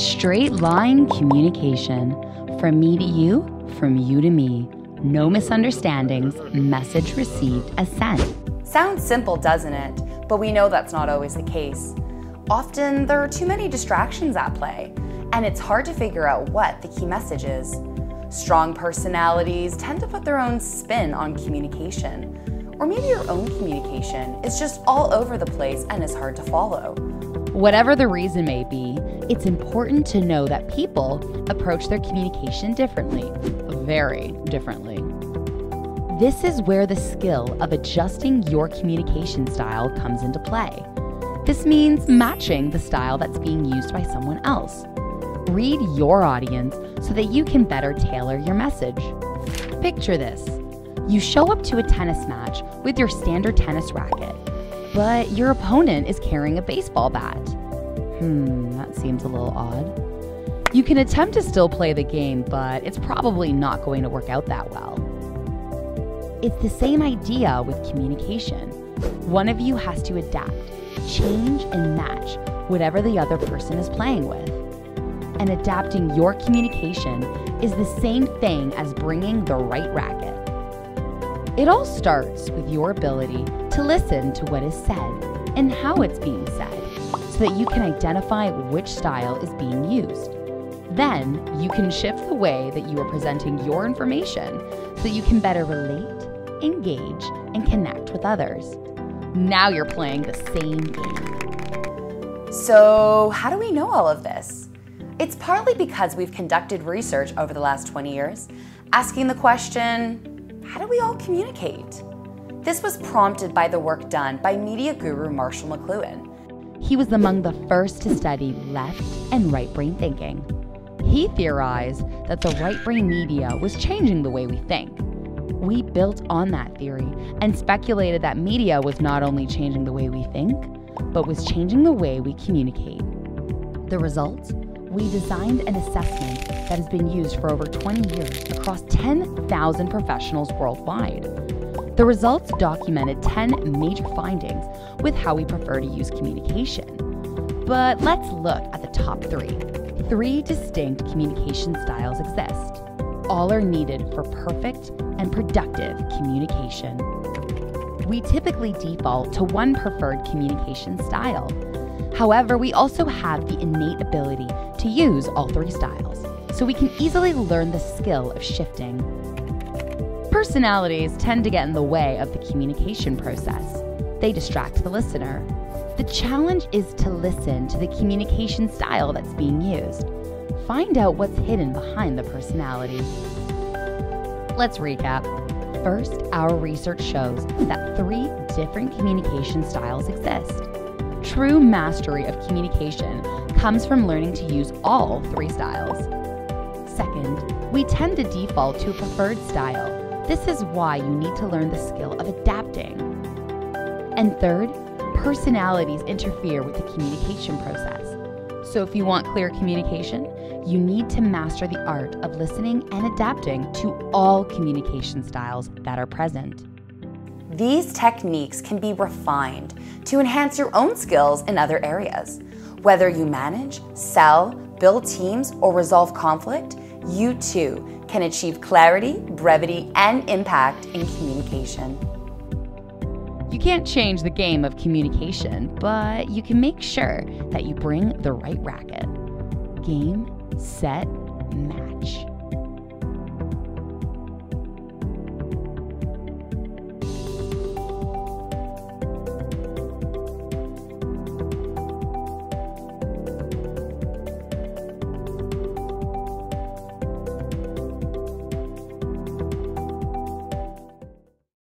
Straight line communication. From me to you, from you to me. No misunderstandings, message received as sent. Sounds simple, doesn't it? But we know that's not always the case. Often there are too many distractions at play, and it's hard to figure out what the key message is. Strong personalities tend to put their own spin on communication. Or maybe your own communication is just all over the place and is hard to follow. Whatever the reason may be, it's important to know that people approach their communication differently, very differently. This is where the skill of adjusting your communication style comes into play. This means matching the style that's being used by someone else. Read your audience so that you can better tailor your message. Picture this. You show up to a tennis match with your standard tennis racket, but your opponent is carrying a baseball bat. That seems a little odd. You can attempt to still play the game, but it's probably not going to work out that well. It's the same idea with communication. One of you has to adapt, change, and match whatever the other person is playing with. And adapting your communication is the same thing as bringing the right racket. It all starts with your ability to listen to what is said and how it's being said, so that you can identify which style is being used. Then you can shift the way that you are presenting your information so that you can better relate, engage, and connect with others. Now you're playing the same game. So how do we know all of this? It's partly because we've conducted research over the last 20 years, asking the question, how do we all communicate? This was prompted by the work done by media guru Marshall McLuhan. He was among the first to study left and right brain thinking. He theorized that the right brain media was changing the way we think. We built on that theory and speculated that media was not only changing the way we think, but was changing the way we communicate. The result? We designed an assessment that has been used for over 20 years across 10,000 professionals worldwide. The results documented 10 major findings with how we prefer to use communication. But let's look at the top 3. 3 distinct communication styles exist. All are needed for perfect and productive communication. We typically default to one preferred communication style. However, we also have the innate ability to use all 3 styles, so we can easily learn the skill of shifting. Personalities tend to get in the way of the communication process. They distract the listener. The challenge is to listen to the communication style that's being used. Find out what's hidden behind the personality. Let's recap. First, our research shows that 3 different communication styles exist. True mastery of communication comes from learning to use all 3 styles. Second, we tend to default to a preferred style. This is why you need to learn the skill of adapting. And third, personalities interfere with the communication process. So if you want clear communication, you need to master the art of listening and adapting to all communication styles that are present. These techniques can be refined to enhance your own skills in other areas. Whether you manage, sell, build teams, or resolve conflict, you too can achieve clarity, brevity, and impact in communication. You can't change the game of communication, but you can make sure that you bring the right racket. Game, set, match.